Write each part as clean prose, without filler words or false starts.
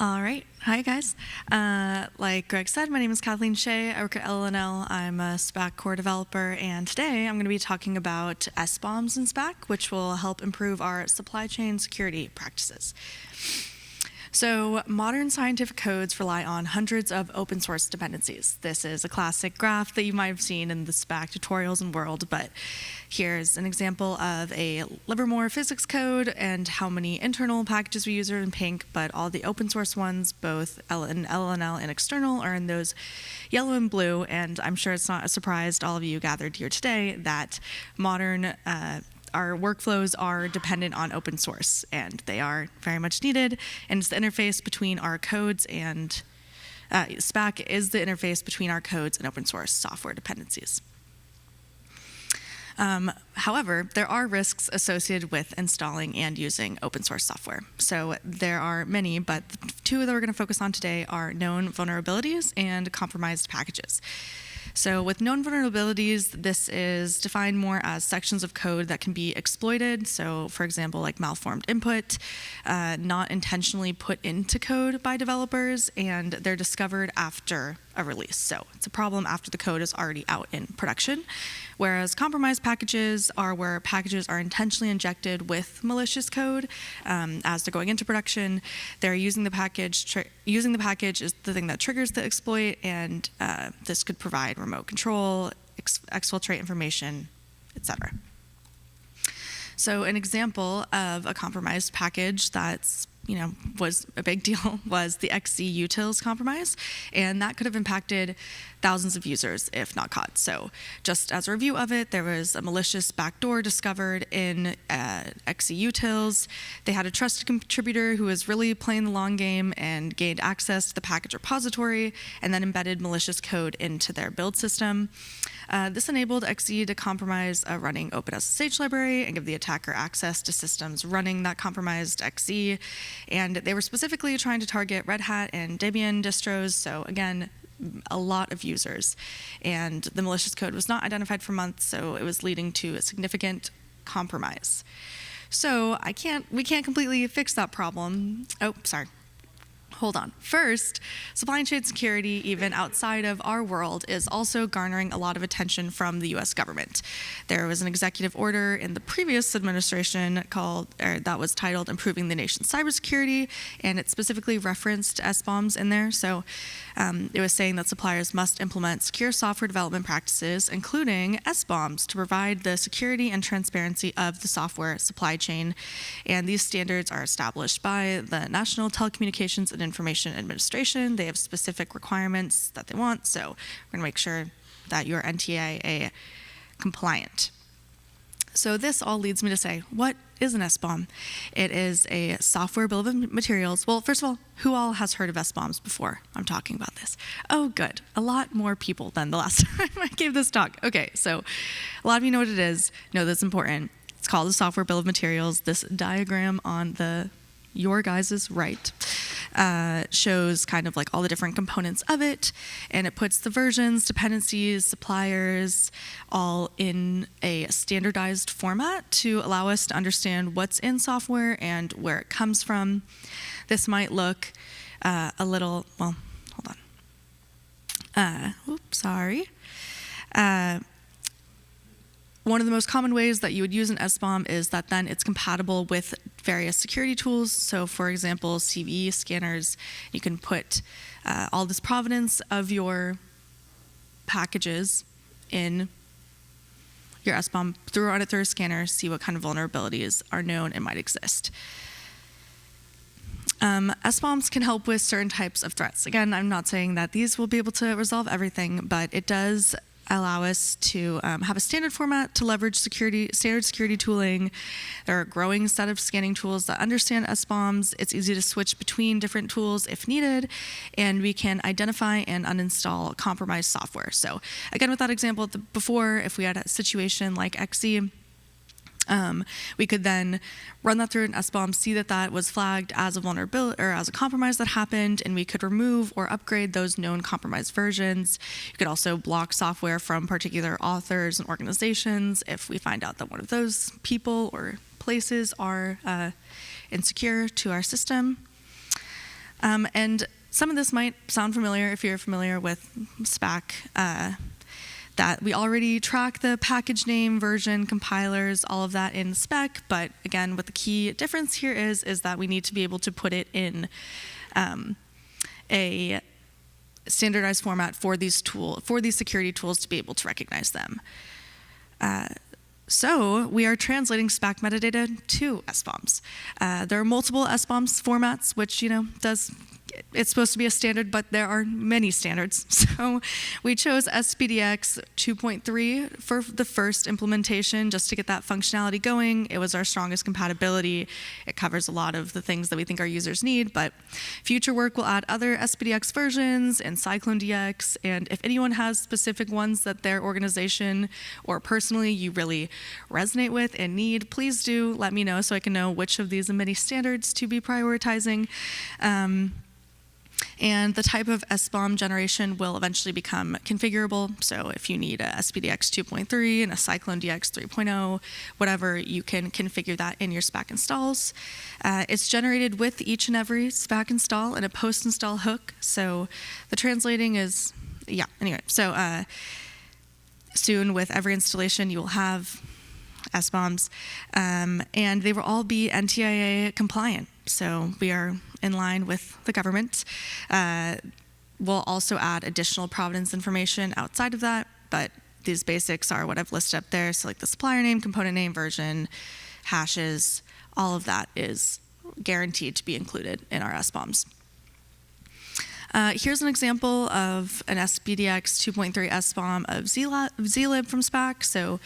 All right. Hi, guys. Like Greg said, my name is Kathleen Shea. I work at LNL. I'm a Spack core developer, and today I'm going to be talking about SBOMs in Spack, which will help improve our supply chain security practices. So modern scientific codes rely on hundreds of open source dependencies. This is a classic graph that you might have seen in the Spack tutorials and world, but here's an example of a Livermore physics code and how many internal packages we use are in pink, but all the open source ones, both in LNL and external, are in those yellow and blue. And I'm sure it's not a surprise to all of you gathered here today that modern our workflows are dependent on open source, and they are very much needed. And it's the interface between our codes and Spack is the interface between our codes and open source software dependencies. However, there are risks associated with installing and using open source software. So there are many, but the two that we're going to focus on today are known vulnerabilities and compromised packages. So with known vulnerabilities, this is defined more as sections of code that can be exploited. So for example, like malformed input, not intentionally put into code by developers, and they're discovered after a release. So it's a problem after the code is already out in production. Whereas compromised packages are where packages are intentionally injected with malicious code as they're going into production. They're using the package. Using the package is the thing that triggers the exploit, and this could provide remote control, exfiltrate information, etc. So an example of a compromised package that's was a big deal was the XC-utils compromise, and that could have impacted thousands of users if not caught. So just as a review of it, there was a malicious backdoor discovered in XC-utils. They had a trusted contributor who was really playing the long game and gained access to the package repository and then embedded malicious code into their build system. This enabled XC to compromise a running OpenSSH library and give the attacker access to systems running that compromised XC. And they were specifically trying to target Red Hat and Debian distros, so again, a lot of users. And the malicious code was not identified for months, so it was leading to a significant compromise. So we can't completely fix that problem. Oh, sorry. Hold on. First, supply chain security, even outside of our world, is also garnering a lot of attention from the US government. There was an executive order in the previous administration that was titled Improving the Nation's Cybersecurity, and it specifically referenced SBOMs in there. So it was saying that suppliers must implement secure software development practices, including SBOMs, to provide the security and transparency of the software supply chain. And these standards are established by the National Telecommunications and Information Administration. They have specific requirements that they want, so we're going to make sure that you're NTIA compliant. So this all leads me to say, what is an SBOM? It is a software bill of materials. Well, first of all, who all has heard of SBOMs before I'm talking about this? Oh, good. A lot more people than the last time I gave this talk. Okay, so a lot of you know what it is, know that's important. It's called a software bill of materials. This diagram on your guys' right shows kind of like all the different components of it, and it puts the versions, dependencies, suppliers, all in a standardized format to allow us to understand what's in software and where it comes from. This might look a little, well, hold on. Oops, sorry. One of the most common ways that you would use an SBOM is that then it's compatible with various security tools. So for example, CVE scanners, you can put all this provenance of your packages in your SBOM, run it through a scanner, see what kind of vulnerabilities are known and might exist. SBOMs can help with certain types of threats. Again, I'm not saying that these will be able to resolve everything, but it does allow us to have a standard format to leverage standard security tooling. There are a growing set of scanning tools that understand SBOMs. It's easy to switch between different tools if needed, and we can identify and uninstall compromised software. So again, with that example before, if we had a situation like XC, we could then run that through an SBOM, see that that was flagged as a vulnerability or as a compromise that happened, and we could remove or upgrade those known compromised versions. You could also block software from particular authors and organizations if we find out that one of those people or places are insecure to our system. And some of this might sound familiar if you're familiar with Spack, that we already track the package name, version, compilers, all of that in Spack. But again, what the key difference here is that we need to be able to put it in a standardized format for these security tools to be able to recognize them. So we are translating Spack metadata to SBOMs. There are multiple SBOMs formats, which it's supposed to be a standard, but there are many standards. So we chose SPDX 2.3 for the first implementation just to get that functionality going. It was our strongest compatibility. It covers a lot of the things that we think our users need, but future work will add other SPDX versions and CycloneDX, and if anyone has specific ones that their organization or personally you really resonate with and need, please do let me know so I can know which of these many standards to be prioritizing. And the type of SBOM generation will eventually become configurable. So if you need a SPDX 2.3 and a CycloneDX 3.0, whatever, you can configure that in your Spack installs. It's generated with each and every Spack install and a post-install hook. So the translating is, So soon with every installation, you will have SBOMs, and they will all be NTIA compliant. So we are in line with the government. We'll also add additional provenance information outside of that, but these basics are what I've listed up there. So like the supplier name, component name, version, hashes, all of that is guaranteed to be included in our SBOMs. Here's an example of an SPDX 2.3 SBOM of zlib from Spack. So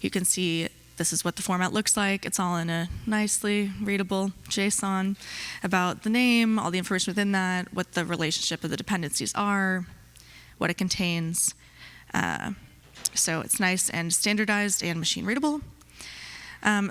you can see this is what the format looks like. It's all in a nicely readable JSON about the name, all the information within that, what the relationship of the dependencies are, what it contains. So it's nice and standardized and machine readable.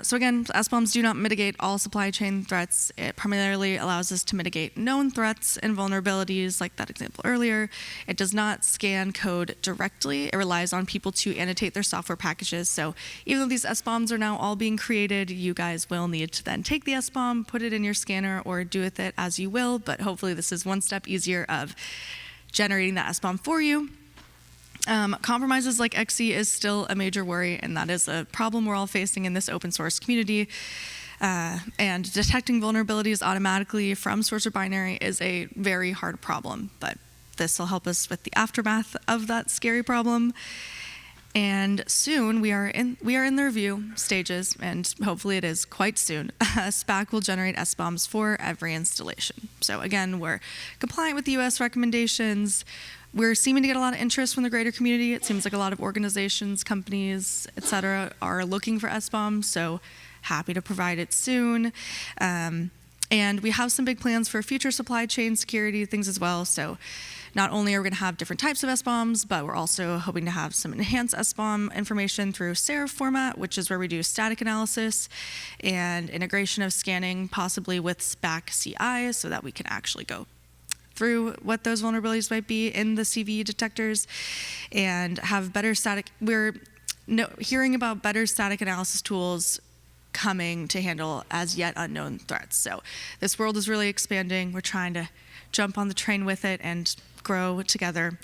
So again, SBOMs do not mitigate all supply chain threats. It primarily allows us to mitigate known threats and vulnerabilities, like that example earlier. It does not scan code directly. It relies on people to annotate their software packages. So even though these SBOMs are now all being created, you guys will need to then take the SBOM, put it in your scanner, or do with it as you will. But hopefully this is one step easier of generating that SBOM for you. Compromises like XE is still a major worry, and that is a problem we're all facing in this open source community. And detecting vulnerabilities automatically from source or binary is a very hard problem, but this will help us with the aftermath of that scary problem. And soon we are in the review stages, and hopefully it is quite soon. Spack will generate SBOMs for every installation. So again, we're compliant with the US recommendations. We're seeming to get a lot of interest from the greater community. It seems like a lot of organizations, companies, et cetera, are looking for SBOM, so happy to provide it soon. And we have some big plans for future supply chain security things as well. So not only are we going to have different types of SBOMs, but we're also hoping to have some enhanced SBOM information through Serif format, which is where we do static analysis and integration of scanning, possibly with Spack CI, so that we can actually go through what those vulnerabilities might be in the CV detectors and have better static. We're hearing about better static analysis tools coming to handle as yet unknown threats. So this world is really expanding. We're trying to jump on the train with it and grow together.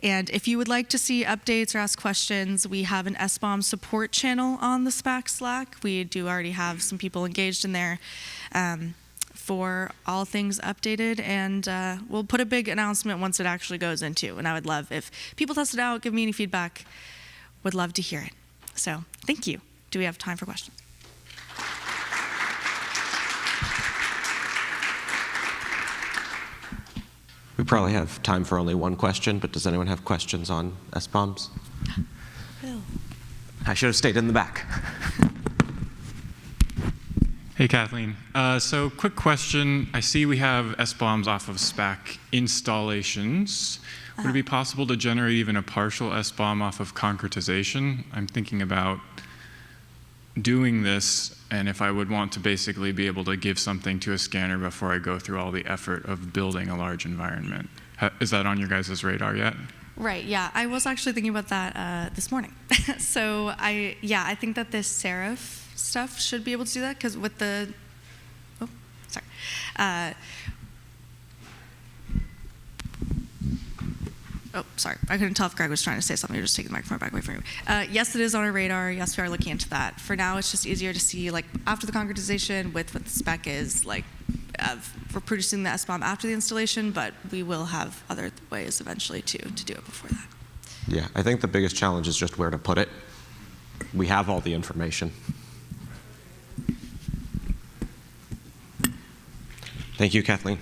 And if you would like to see updates or ask questions, we have an SBOM support channel on the Spack Slack. We do already have some people engaged in there for all things updated, and we'll put a big announcement once it actually goes into. And I would love if people test it out, give me any feedback. Would love to hear it. So thank you. Do we have time for questions? We probably have time for only one question, but does anyone have questions on SBOMs? Bill. I should have stayed in the back. Hey, Kathleen. So quick question. I see we have SBOMs off of Spack installations. Would it be possible to generate even a partial SBOM off of concretization? I'm thinking about doing this, and if I would want to basically be able to give something to a scanner before I go through all the effort of building a large environment. Is that on your guys' radar yet? Right, yeah. I was actually thinking about that this morning. So I think that this Serif stuff should be able to do that, because with the, Oh, sorry. I couldn't tell if Greg was trying to say something. You're just taking the microphone back away from you. Yes, it is on our radar. Yes, we are looking into that. For now, it's just easier to see, like, after the concretization with what the spec is, like, for producing the SBOM after the installation, but we will have other ways eventually to do it before that. Yeah, I think the biggest challenge is just where to put it. We have all the information. Thank you, Kathleen.